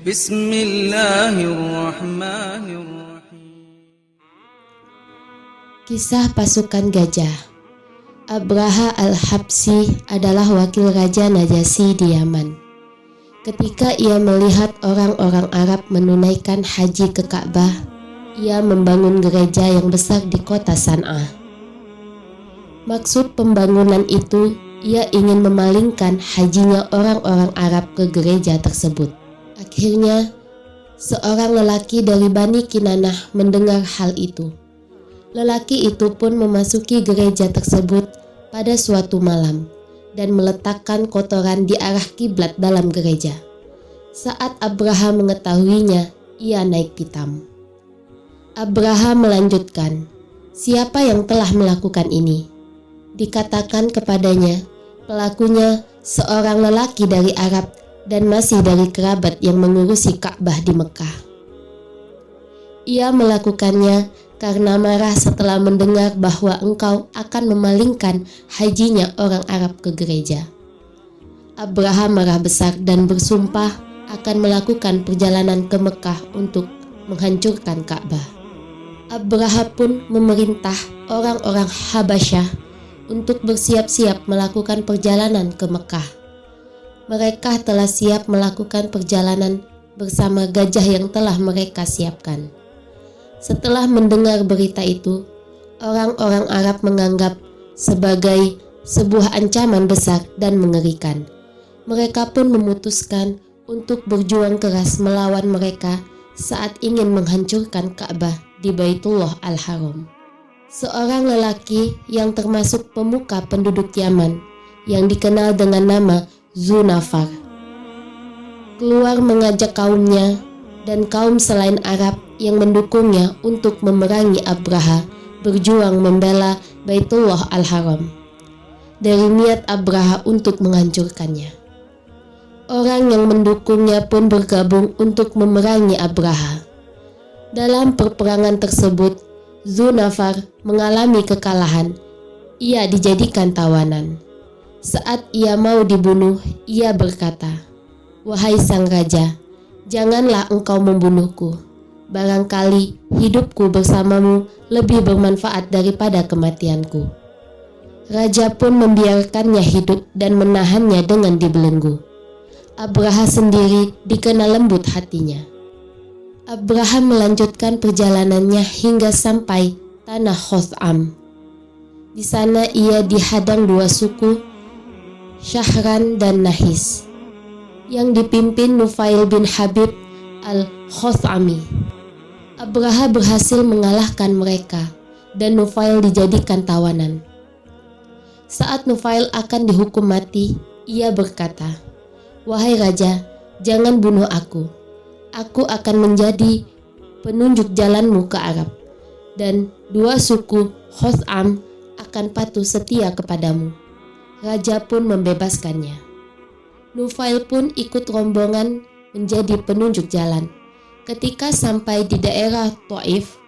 Bismillahirrahmanirrahim. Kisah pasukan gajah. Abraha al-Habsyi adalah wakil Raja Najasyi di Yaman. Ketika ia melihat orang-orang Arab menunaikan haji ke Ka'bah, ia membangun gereja yang besar di kota San'ah. Maksud pembangunan itu, ia ingin memalingkan hajinya orang-orang Arab ke gereja tersebut. Akhirnya, seorang lelaki dari Bani Kinanah mendengar hal itu. Lelaki itu pun memasuki gereja tersebut pada suatu malam dan meletakkan kotoran di arah kiblat dalam gereja. Saat Abraha mengetahuinya, ia naik pitam. Abraha melanjutkan, "Siapa yang telah melakukan ini?" Dikatakan kepadanya, pelakunya seorang lelaki dari Arab dan masih dari kerabat yang mengurusi Ka'bah di Mekah. Ia melakukannya karena marah setelah mendengar bahwa engkau akan memalingkan hajinya orang Arab ke gereja. Abraha marah besar dan bersumpah akan melakukan perjalanan ke Mekah untuk menghancurkan Ka'bah. Abraha pun memerintah orang-orang Habasyah untuk bersiap-siap melakukan perjalanan ke Mekah. Mereka telah siap melakukan perjalanan bersama gajah yang telah mereka siapkan. Setelah mendengar berita itu, orang-orang Arab menganggap sebagai sebuah ancaman besar dan mengerikan. Mereka pun memutuskan untuk berjuang keras melawan mereka saat ingin menghancurkan Ka'bah di Baitullah Al-Haram. Seorang lelaki yang termasuk pemuka penduduk Yaman yang dikenal dengan nama Zunafar keluar mengajak kaumnya dan kaum selain Arab yang mendukungnya untuk memerangi Abraha berjuang membela Baitullah Al-Haram dari niat Abraha untuk menghancurkannya. Orang yang mendukungnya pun bergabung untuk memerangi Abraha. Dalam peperangan tersebut, Zunafar mengalami kekalahan. Ia dijadikan tawanan. Saat ia mau dibunuh, ia berkata, "Wahai sang raja, janganlah engkau membunuhku. Barangkali hidupku bersamamu lebih bermanfaat daripada kematianku." Raja pun membiarkannya hidup dan menahannya dengan dibelenggu. Abraha sendiri dikenal lembut hatinya. Abraha melanjutkan perjalanannya hingga sampai tanah Khotham. Di sana ia dihadang dua suku, Syahran dan Nahis, yang dipimpin Nufail bin Habib al-Khothami. Abraha berhasil mengalahkan mereka dan Nufail dijadikan tawanan. Saat Nufail akan dihukum mati, ia berkata, "Wahai raja, jangan bunuh aku. Aku akan menjadi penunjuk jalanmu ke Arab, dan dua suku Khotham akan patuh setia kepadamu." Raja pun membebaskannya. Nufail pun ikut rombongan menjadi penunjuk jalan. Ketika sampai di daerah Thaif,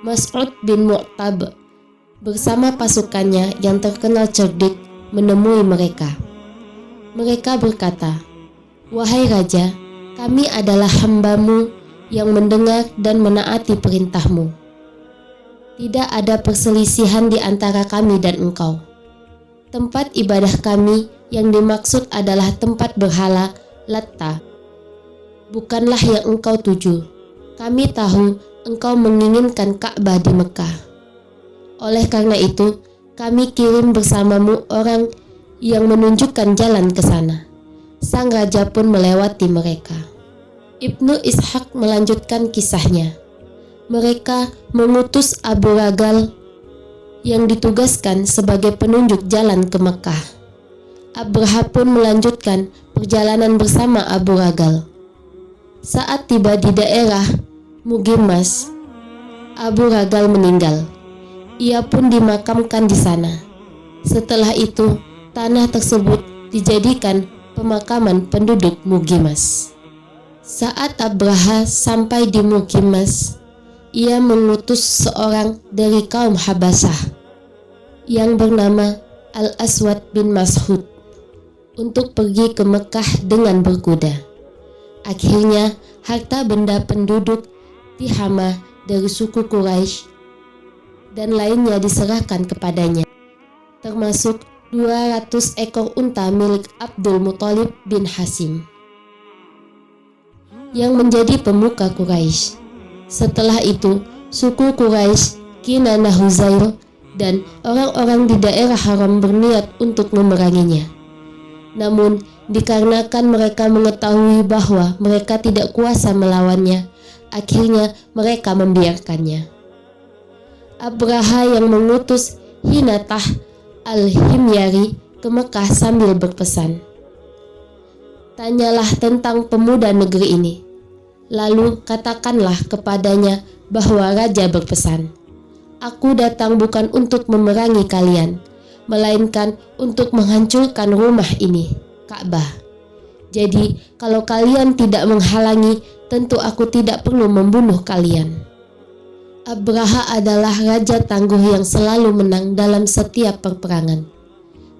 Mas'ud bin Mu'tab bersama pasukannya yang terkenal cerdik menemui mereka. Mereka berkata, "Wahai raja, kami adalah hamba-Mu yang mendengar dan menaati perintah-Mu. Tidak ada perselisihan di antara kami dan engkau. Tempat ibadah kami yang dimaksud adalah tempat berhala Latta, bukanlah yang engkau tuju. Kami tahu engkau menginginkan Ka'bah di Mekah. Oleh karena itu, kami kirim bersamamu orang yang menunjukkan jalan ke sana." Sang raja pun melewati mereka. Ibnu Ishaq melanjutkan kisahnya. Mereka mengutus Abu Ragal yang ditugaskan sebagai penunjuk jalan ke Mekah. Abraha pun melanjutkan perjalanan bersama Abu Ragal. Saat tiba di daerah Mugimas, Abu Ragal meninggal. Ia pun dimakamkan di sana. Setelah itu, tanah tersebut dijadikan pemakaman penduduk Mugimas. Saat Abraha sampai di Mugimas, ia mengutus seorang dari kaum Habasyah yang bernama Al-Aswad bin Mas'ud untuk pergi ke Mekah dengan berkuda. Akhirnya harta benda penduduk Tihama dari suku Quraisy dan lainnya diserahkan kepadanya, termasuk 200 ekor unta milik Abdul Muthalib bin Hashim yang menjadi pemuka Quraisy. Setelah itu, suku Quraisy, Kinanah Huzail, dan orang-orang di daerah haram berniat untuk memeranginya. Namun, dikarenakan mereka mengetahui bahwa mereka tidak kuasa melawannya, akhirnya mereka membiarkannya. Abraha yang mengutus Hinatah al-Himyari ke Mekah sambil berpesan, "Tanyalah tentang pemuda negeri ini, lalu katakanlah kepadanya bahwa raja berpesan, Aku datang bukan untuk memerangi kalian, melainkan untuk menghancurkan rumah ini, Ka'bah. Jadi kalau kalian tidak menghalangi, tentu aku tidak perlu membunuh kalian." Abraha adalah raja tangguh yang selalu menang dalam setiap peperangan.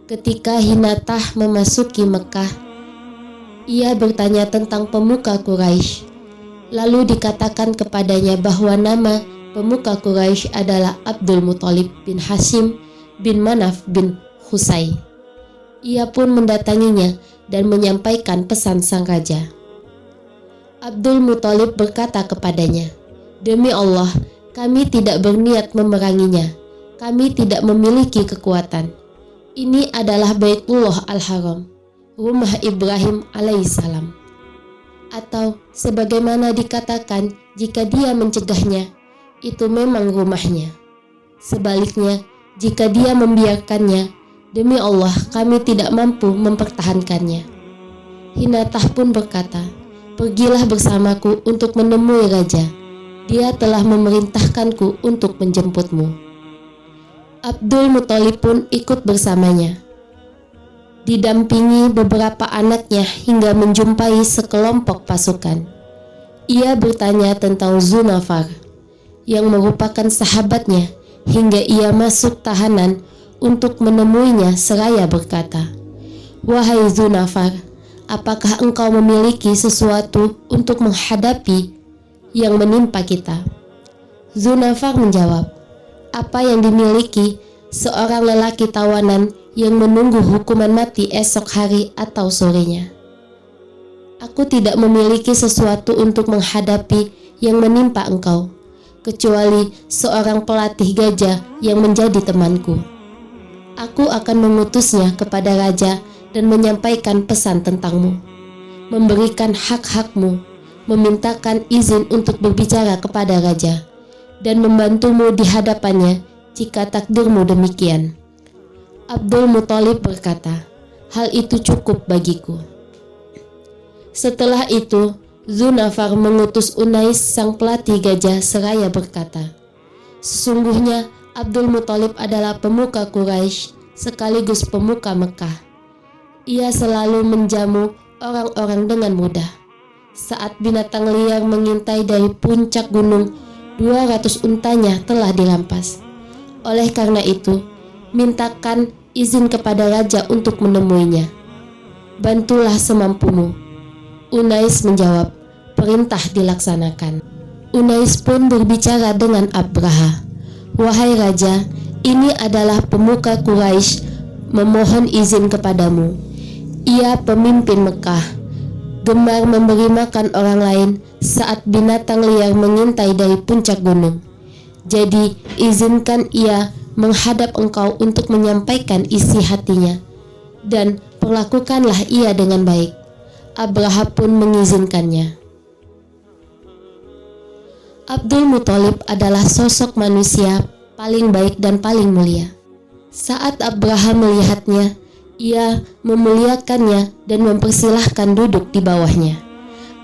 Ketika Hinatah memasuki Mekah, ia bertanya tentang pemuka Quraisy. Lalu dikatakan kepadanya bahwa nama pemuka Quraisy adalah Abdul Muthalib bin Hashim bin Manaf bin Qusay. Ia pun mendatanginya dan menyampaikan pesan sang raja. Abdul Muthalib berkata kepadanya, "Demi Allah, kami tidak berniat memeranginya. Kami tidak memiliki kekuatan. Ini adalah Baitullah Al-Haram, rumah Ibrahim alaihissalam. Atau sebagaimana dikatakan, jika dia mencegahnya, itu memang rumahnya. Sebaliknya, jika dia membiarkannya, demi Allah kami tidak mampu mempertahankannya." Hinatah pun berkata, "Pergilah bersamaku untuk menemui raja. Dia telah memerintahkanku untuk menjemputmu." Abdul Muthalib pun ikut bersamanya, didampingi beberapa anaknya hingga menjumpai sekelompok pasukan. Ia bertanya tentang Zunafar, yang merupakan sahabatnya, hingga ia masuk tahanan untuk menemuinya seraya berkata, "Wahai Zunafar, apakah engkau memiliki sesuatu untuk menghadapi yang menimpa kita?" Zunafar menjawab, "Apa yang dimiliki seorang lelaki tawanan yang menunggu hukuman mati esok hari atau sorenya. Aku tidak memiliki sesuatu untuk menghadapi yang menimpa engkau, kecuali seorang pelatih gajah yang menjadi temanku. Aku akan mengutusnya kepada raja dan menyampaikan pesan tentangmu, memberikan hak-hakmu, memintakan izin untuk berbicara kepada raja, dan membantumu di hadapannya jika takdirmu demikian." Abdul Muthalib berkata, "Hal itu cukup bagiku." Setelah itu, Zunafar mengutus Unais sang pelatih gajah seraya berkata, "Sesungguhnya Abdul Muthalib adalah pemuka Quraisy sekaligus pemuka Mekah. Ia selalu menjamu orang-orang dengan mudah. Saat binatang liar mengintai dari puncak gunung, 200 untanya telah dirampas. Oleh karena itu, mintakan izin kepada raja untuk menemuinya. Bantulah semampumu." Unais menjawab, "Perintah dilaksanakan." Unais pun berbicara dengan Abraha, "Wahai raja, ini adalah pemuka Quraisy memohon izin kepadamu. Ia pemimpin Mekah, gemar memberi makan orang lain saat binatang liar mengintai dari puncak gunung. Jadi izinkan ia menghadap engkau untuk menyampaikan isi hatinya, dan perlakukanlah ia dengan baik." Abraha pun mengizinkannya. Abdul Muthalib adalah sosok manusia paling baik dan paling mulia. Saat Abraha melihatnya, ia memuliakannya dan mempersilahkan duduk di bawahnya.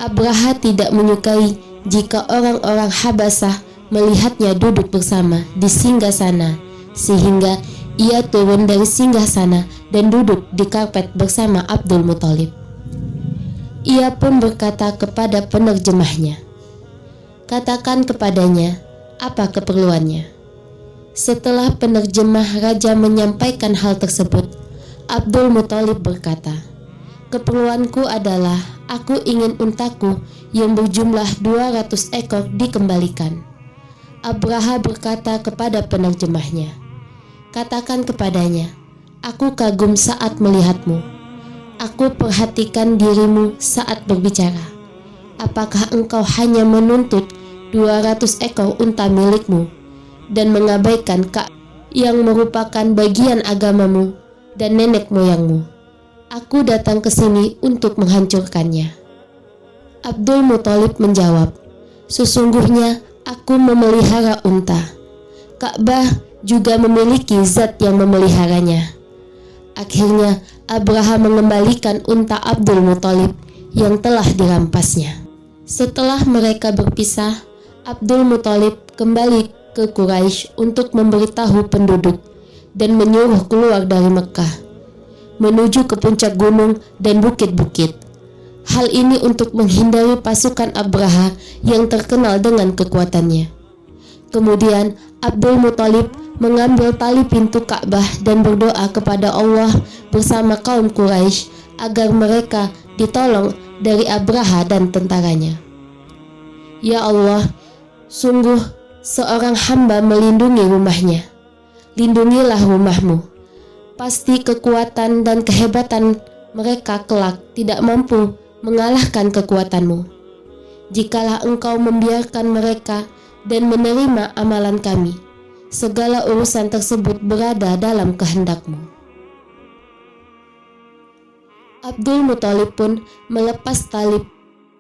Abraha tidak menyukai jika orang-orang Habasah melihatnya duduk bersama di singgasana, sehingga ia turun dari singgasana dan duduk di karpet bersama Abdul Muthalib. Ia pun berkata kepada penerjemahnya, "Katakan kepadanya apa keperluannya." Setelah penerjemah raja menyampaikan hal tersebut, Abdul Muthalib berkata, keperluanku adalah aku ingin untaku yang berjumlah 200 ekor dikembalikan. Abraha berkata kepada penerjemahnya, katakan kepadanya, aku kagum saat melihatmu. Aku perhatikan dirimu saat berbicara. Apakah engkau hanya menuntut 200 ekor unta milikmu dan mengabaikan yang merupakan bagian agamamu dan nenek moyangmu? Aku datang ke sini untuk menghancurkannya. Abdul Muthalib menjawab, sesungguhnya aku memelihara unta. Ka'bah juga memiliki zat yang memeliharanya. Akhirnya Abraha mengembalikan unta Abdul Muthalib yang telah dirampasnya. Setelah mereka berpisah, Abdul Muthalib kembali ke Quraisy untuk memberitahu penduduk dan menyuruh keluar dari Mekah menuju ke puncak gunung dan bukit-bukit. Hal ini untuk menghindari pasukan Abraha yang terkenal dengan kekuatannya. Kemudian Abdul Muthalib mengambil tali pintu Ka'bah dan berdoa kepada Allah bersama kaum Quraisy agar mereka ditolong dari Abraha dan tentaranya. Ya Allah, sungguh seorang hamba melindungi rumahnya. Lindungilah rumahmu. Pasti kekuatan dan kehebatan mereka kelak tidak mampu mengalahkan kekuatanmu. Jikalau engkau membiarkan mereka dan menerima amalan kami, segala urusan tersebut berada dalam kehendakmu. Abdul Muthalib pun melepas tali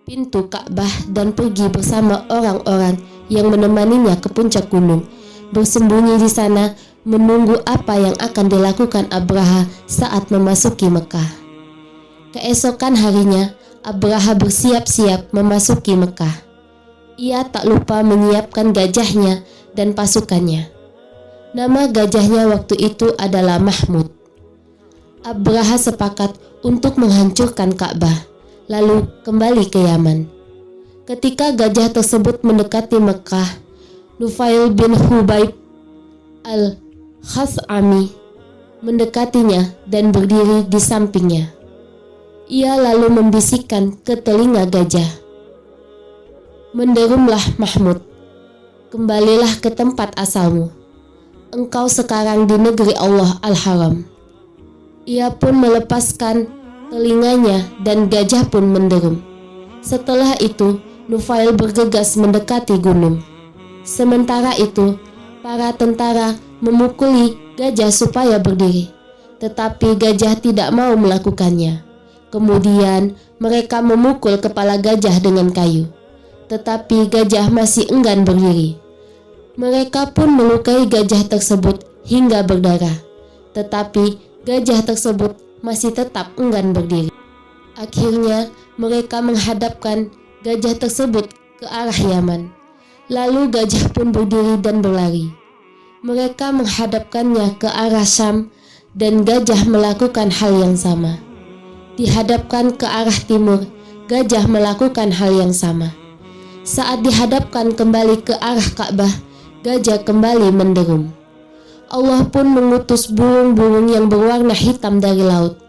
pintu Ka'bah dan pergi bersama orang-orang yang menemaninya ke puncak gunung, bersembunyi di sana menunggu apa yang akan dilakukan Abraha saat memasuki Mekah. Keesokan harinya, Abraha bersiap-siap memasuki Mekah. Ia tak lupa menyiapkan gajahnya dan pasukannya. Nama gajahnya waktu itu adalah Mahmud. Abraha sepakat untuk menghancurkan Ka'bah, lalu kembali ke Yaman. Ketika gajah tersebut mendekati Mekah, Nufail bin Hubayb al-Khas'ami mendekatinya dan berdiri di sampingnya. Ia lalu membisikkan ke telinga gajah, "Menderumlah Mahmud, kembalilah ke tempat asalmu. Engkau sekarang di negeri Allah Al-Haram." Ia pun melepaskan telinganya dan gajah pun menderum. Setelah itu, Nufail bergegas mendekati gunung. Sementara itu, para tentara memukuli gajah supaya berdiri, tetapi gajah tidak mau melakukannya. Kemudian mereka memukul kepala gajah dengan kayu, tetapi gajah masih enggan berdiri. Mereka pun melukai gajah tersebut hingga berdarah, tetapi gajah tersebut masih tetap enggan berdiri. Akhirnya mereka menghadapkan gajah tersebut ke arah Yaman. Lalu gajah pun berdiri dan berlari. Mereka menghadapkannya ke arah Syam dan gajah melakukan hal yang sama. Dihadapkan ke arah timur, gajah melakukan hal yang sama. Saat dihadapkan kembali ke arah Ka'bah, gajah kembali menderum. Allah pun mengutus burung-burung yang berwarna hitam dari laut.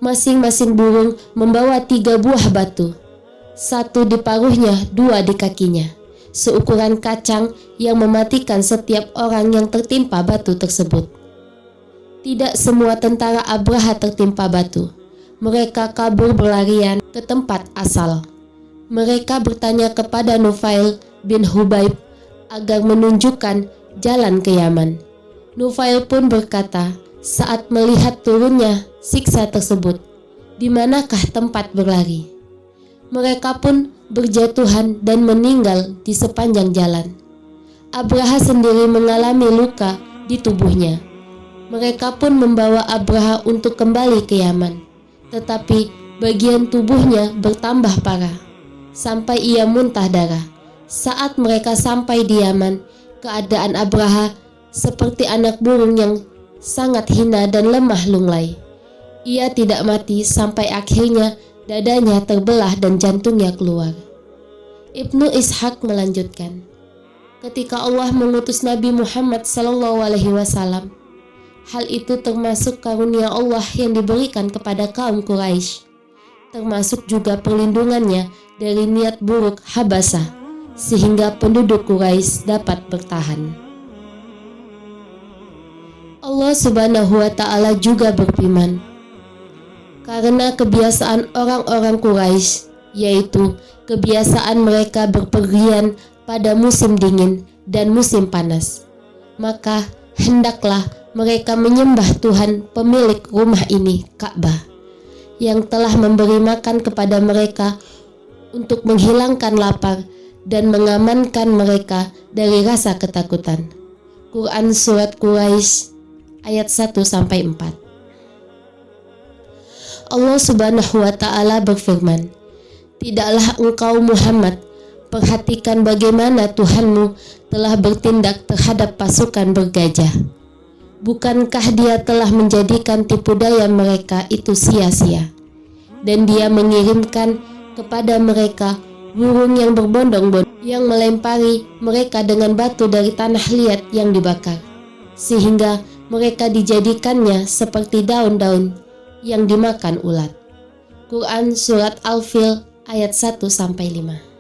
Masing-masing burung membawa 3 buah batu, 1 di paruhnya, 2 di kakinya, seukuran kacang yang mematikan setiap orang yang tertimpa batu tersebut. Tidak semua tentara Abraha tertimpa batu. Mereka kabur berlarian ke tempat asal. Mereka bertanya kepada Nufail bin Hubayb agar menunjukkan jalan ke Yaman. Nufail pun berkata saat melihat turunnya siksa tersebut, "Di manakah tempat berlari?" Mereka pun berjatuhan dan meninggal di sepanjang jalan. Abraha sendiri mengalami luka di tubuhnya. Mereka pun membawa Abraha untuk kembali ke Yaman. Tetapi bagian tubuhnya bertambah parah, sampai ia muntah darah. Saat mereka sampai di Yaman, keadaan Abraha seperti anak burung yang sangat hina dan lemah lunglai. Ia tidak mati sampai akhirnya dadanya terbelah dan jantungnya keluar. Ibnu Ishaq melanjutkan, ketika Allah mengutus Nabi Muhammad SAW, hal itu termasuk karunia Allah yang diberikan kepada kaum Quraisy. termasuk juga perlindungannya dari niat buruk Habasah, sehingga penduduk Quraisy dapat bertahan. Allah Subhanahu wa Ta'ala juga berfirman, karena kebiasaan orang-orang Quraisy, yaitu kebiasaan mereka berpergian pada musim dingin dan musim panas, maka hendaklah mereka menyembah Tuhan pemilik rumah ini, Ka'bah, yang telah memberi makan kepada mereka untuk menghilangkan lapar dan mengamankan mereka dari rasa ketakutan. Quran Surat Quraisy ayat 1-4. Allah Subhanahu wa Ta'ala berfirman, tidaklah engkau Muhammad perhatikan bagaimana Tuhanmu telah bertindak terhadap pasukan bergajah. Bukankah Dia telah menjadikan tipu daya mereka itu sia-sia, dan Dia mengirimkan kepada mereka burung yang berbondong-bondong yang melempari mereka dengan batu dari tanah liat yang dibakar, sehingga mereka dijadikannya seperti daun-daun yang dimakan ulat. Quran Surat Al-Fil ayat 1-5.